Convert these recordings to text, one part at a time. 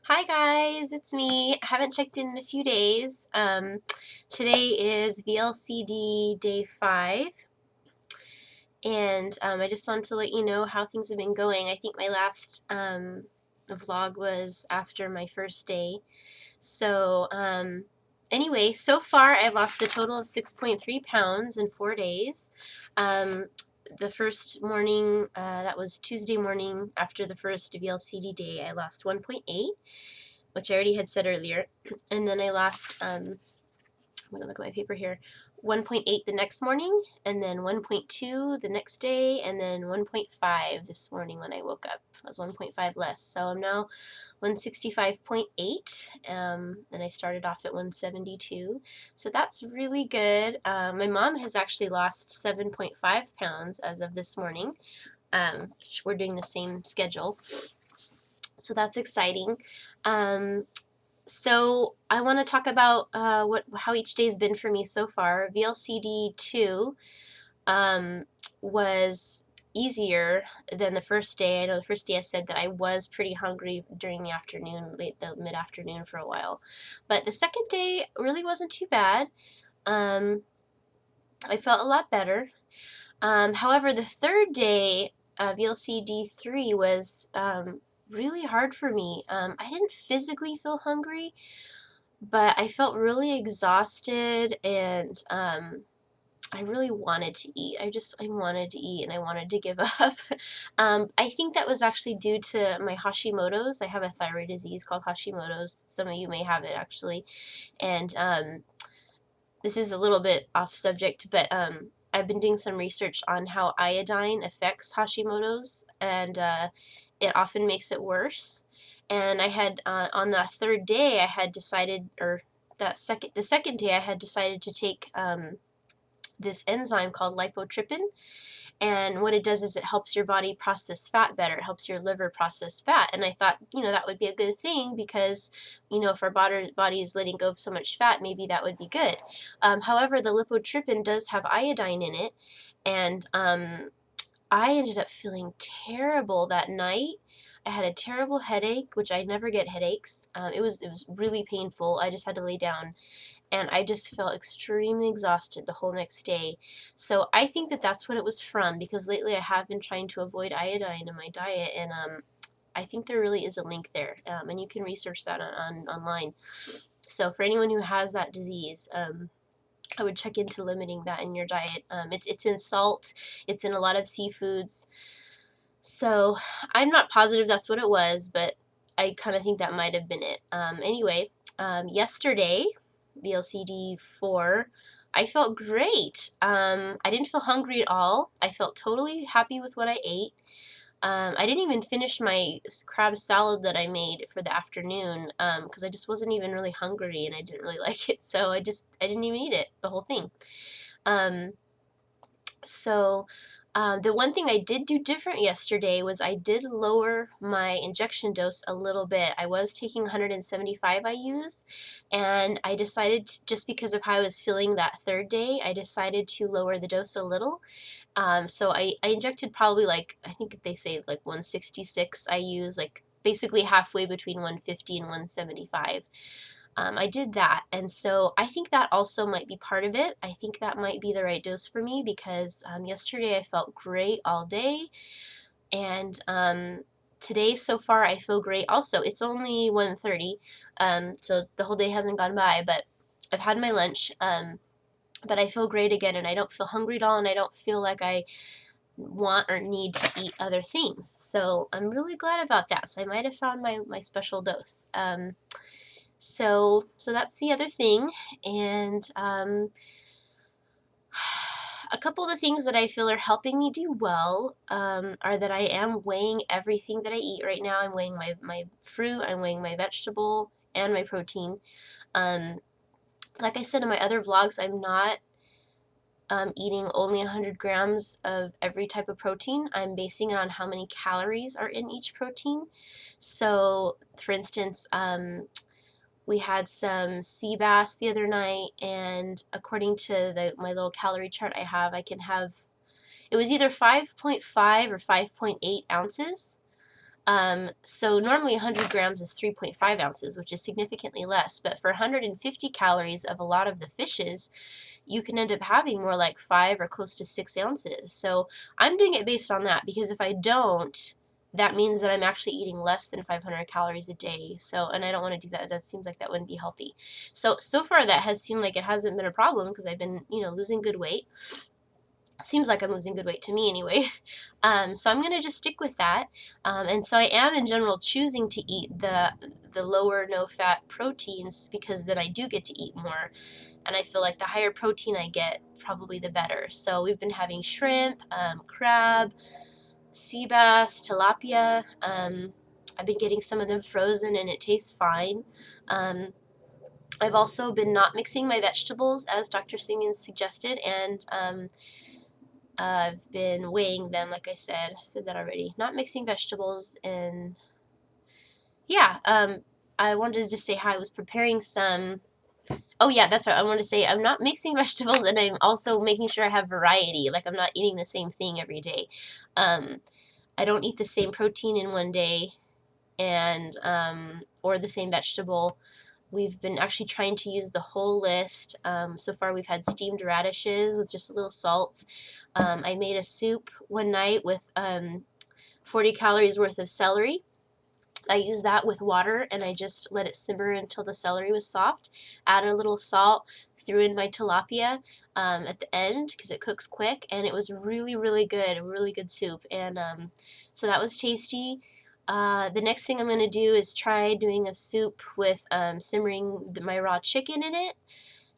Hi guys, it's me. I haven't checked in a few days. Today is VLCD day 5, and I just wanted to let you know how things have been going. I think my last vlog was after my first day. So anyway, so far I've lost a total of 6.3 pounds in 4 days. The first morning, that was Tuesday morning after the first VLCD day, I lost 1.8, which I already had said earlier. And then I lost, I'm going to look at my paper here, 1.8 the next morning, and then 1.2 the next day, and then 1.5 this morning when I woke up. I was 1.5 less. So I'm now 165.8, and I started off at 172. So that's really good. My mom has actually lost 7.5 pounds as of this morning. We're doing the same schedule. So that's exciting. So I want to talk about how each day has been for me so far. VLCD2 was easier than the first day. I know the first day I said that I was pretty hungry during the afternoon, the mid-afternoon for a while. But the second day really wasn't too bad. I felt a lot better. However, the third day, VLCD3 was really hard for me. I didn't physically feel hungry, but I felt really exhausted, and I really wanted to eat. I wanted to eat and I wanted to give up. I think that was actually due to my Hashimoto's. I have a thyroid disease called Hashimoto's. Some of you may have it actually. And this is a little bit off subject, but I've been doing some research on how iodine affects Hashimoto's, and it often makes it worse. And I had on that third day, I had decided, or the second day, I had decided to take this enzyme called lipotrypin. And what it does is it helps your body process fat better. It helps your liver process fat. And I thought, that would be a good thing because, if our body is letting go of so much fat, maybe that would be good. However, the lipotrypin does have iodine in it. And I ended up feeling terrible that night. I had a terrible headache, which I never get headaches. It was really painful. I just had to lay down, and I just felt extremely exhausted the whole next day. So I think that that's what it was from, because lately I have been trying to avoid iodine in my diet, and I think there really is a link there, and you can research that online. So for anyone who has that disease, I would check into limiting that in your diet. It's in salt, it's in a lot of seafoods. So I'm not positive that's what it was, but I kind of think that might have been it. Anyway, yesterday, VLCD4, I felt great. I didn't feel hungry at all. I felt totally happy with what I ate. I didn't even finish my crab salad that I made for the afternoon because I just wasn't even really hungry and I didn't really like it. So I didn't even eat it, the whole thing. The one thing I did do different yesterday was I did lower my injection dose a little bit. I was taking 175 IUs, and I decided, just because of how I was feeling that third day, I decided to lower the dose a little. So I injected probably, like, I think they say like 166 IUs, like basically halfway between 150 and 175. I did that, and so I think that also might be part of it. I think that might be the right dose for me because yesterday I felt great all day, and today so far I feel great also. It's only 1:30, so the whole day hasn't gone by, but I've had my lunch, but I feel great again, and I don't feel hungry at all, and I don't feel like I want or need to eat other things. So I'm really glad about that. So I might have found my special dose. So that's the other thing, and a couple of the things that I feel are helping me do well are that I am weighing everything that I eat right now. I'm weighing my fruit, I'm weighing my vegetable, and my protein. Like I said in my other vlogs, I'm not eating only 100 grams of every type of protein. I'm basing it on how many calories are in each protein. So, for instance, we had some sea bass the other night, and according to my little calorie chart I have, it was either 5.5 or 5.8 ounces So normally 100 grams is 3.5 ounces, which is significantly less. But for 150 calories of a lot of the fishes, you can end up having more like 5 or close to 6 ounces. So I'm doing it based on that, because if I don't, that means that I'm actually eating less than 500 calories a day. So, and I don't want to do that. That seems like that wouldn't be healthy. So far that has seemed like it hasn't been a problem, because I've been, losing good weight. Seems like I'm losing good weight to me anyway. So I'm gonna just stick with that. And so I am in general choosing to eat the lower no fat proteins, because then I do get to eat more. And I feel like the higher protein I get, probably the better. So we've been having shrimp, crab, sea bass, tilapia. I've been getting some of them frozen and it tastes fine. I've also been not mixing my vegetables as Dr. Siemens suggested, and I've been weighing them, like I said that already. Not mixing vegetables, and yeah, I wanted to just say how I was preparing some. Oh yeah, that's right. I wanted to say I'm not mixing vegetables, and I'm also making sure I have variety. Like, I'm not eating the same thing every day. I don't eat the same protein in one day, and or the same vegetable. We've been actually trying to use the whole list. So far we've had steamed radishes with just a little salt. I made a soup one night with 40 calories worth of celery. I used that with water, and I just let it simmer until the celery was soft. Added a little salt, threw in my tilapia at the end, because it cooks quick, and it was really, really good, a really good soup. And so that was tasty. The next thing I'm going to do is try doing a soup with simmering my raw chicken in it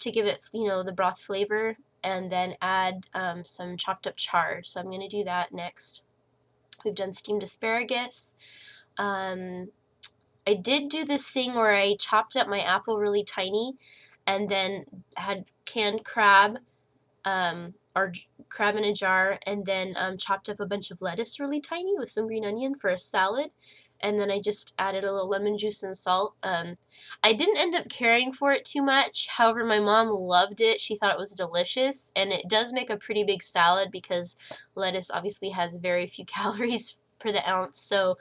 to give it, the broth flavor, and then add some chopped up chard. So I'm going to do that next. We've done steamed asparagus. I did do this thing where I chopped up my apple really tiny, and then had canned crab, or crab in a jar, and then chopped up a bunch of lettuce really tiny with some green onion for a salad. And then I just added a little lemon juice and salt. I didn't end up caring for it too much. However, my mom loved it. She thought it was delicious, and it does make a pretty big salad, because lettuce obviously has very few calories per the ounce. So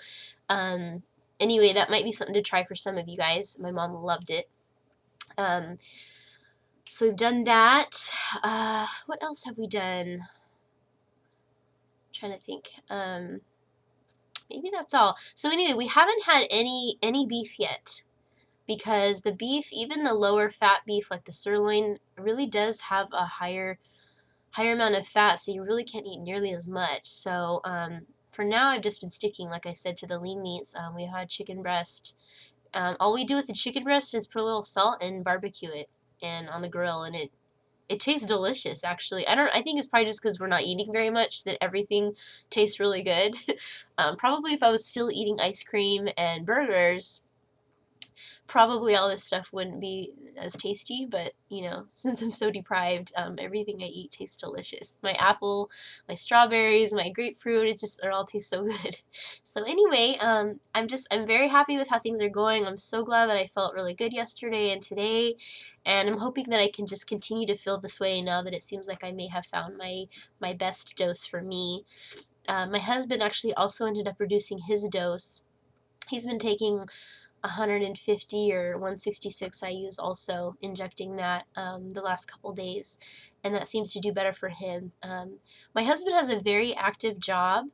anyway, that might be something to try for some of you guys. My mom loved it. So we've done that. What else have we done? I'm trying to think. Maybe that's all. So anyway, we haven't had any beef yet, because the beef, even the lower fat beef like the sirloin, really does have a higher amount of fat, so you really can't eat nearly as much. So for now, I've just been sticking, like I said, to the lean meats. We had chicken breast. All we do with the chicken breast is put a little salt and barbecue it, and on the grill, and it tastes delicious, actually. I think it's probably just because we're not eating very much that everything tastes really good. Probably if I was still eating ice cream and burgers, probably all this stuff wouldn't be as tasty, but since I'm so deprived, everything I eat tastes delicious. My apple, my strawberries, my grapefruit, it all tastes so good. So anyway, I'm very happy with how things are going. I'm so glad that I felt really good yesterday and today, and I'm hoping that I can just continue to feel this way now that it seems like I may have found my best dose for me. My husband actually also ended up reducing his dose. He's been taking 150 or 166 I use, also injecting that the last couple days, and that seems to do better for him. My husband has a very active job.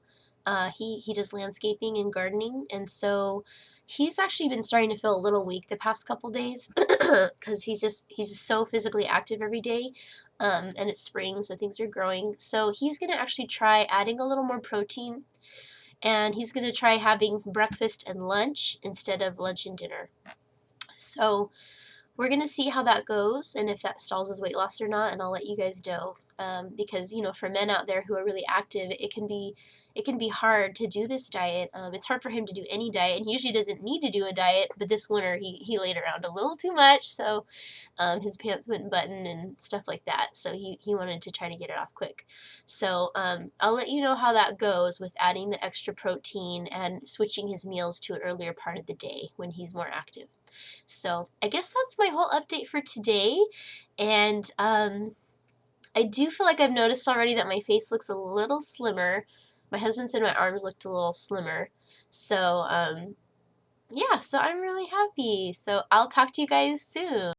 He does landscaping and gardening, and so he's actually been starting to feel a little weak the past couple days, because he's just so physically active every day. And it's spring, so things are growing. So he's going to actually try adding a little more protein, and he's going to try having breakfast and lunch instead of lunch and dinner. So we're going to see how that goes, and if that stalls his weight loss or not, and I'll let you guys know. Because, for men out there who are really active, it can be hard to do this diet. It's hard for him to do any diet, and he usually doesn't need to do a diet, but this winter he laid around a little too much, so his pants wouldn't button and stuff like that, so he wanted to try to get it off quick. So I'll let you know how that goes with adding the extra protein and switching his meals to an earlier part of the day when he's more active. So I guess that's my whole update for today, and I do feel like I've noticed already that my face looks a little slimmer. My husband said my arms looked a little slimmer. So, yeah, so I'm really happy. So I'll talk to you guys soon.